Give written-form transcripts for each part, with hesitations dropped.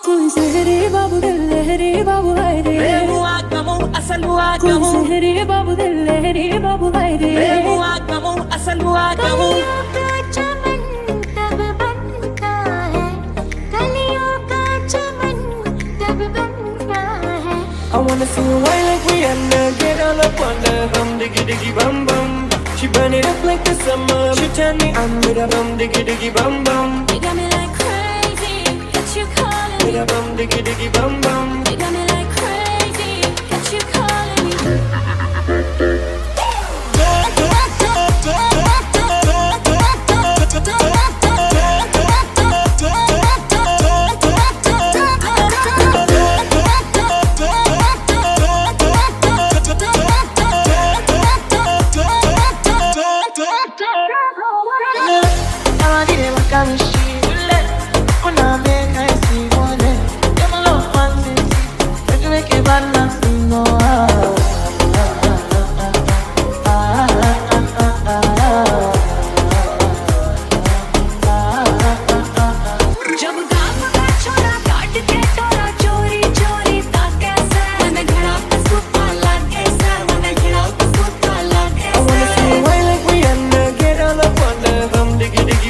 कोई सहरे बाबू दिल लहरे बाबू हाय रे हुआ गमू असल हुआ गमू सहरे बाबू दिल लहरे बाबू हाय रे हुआ गमू असल हुआ गमू I wanna see you whine like Rihanna, get all up on the hum, diggy diggy bum bum. She burn it up like the summer. She turn me on with a bum, diggy diggy bum bum. You got me like crazy, got you calling me. With a bum, diggy diggy bum bum. You got me like crazy, got you calling me.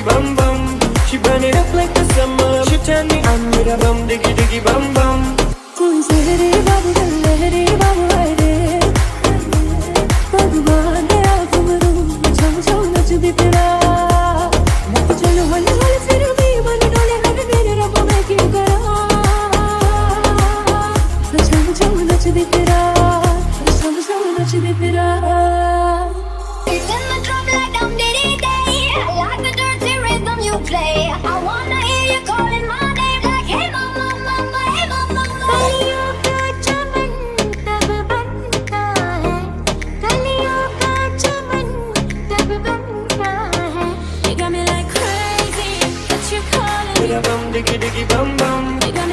Bum bum, she burn it up like the summer. She turn me on with a bum, diggy diggy bum bum. कोई सहरे बाबू दिल लहरे बाबू हाय रे भगवान दया घुमरू छम छम नचदी तेरा मत चलो हौले हौले फिर भी मन डोले हर मेरे रब मैं क्यों करा छम छम नचदी तेरा छम छम नचदी तेरा Play. I wanna hear you calling my name like hey mama, mama, hey mama. कलियों का चमन तब बनता है, कलियों का चमन तब बनता है. You got me like crazy, got you calling me. With a bum, diggy diggy bum bum. You got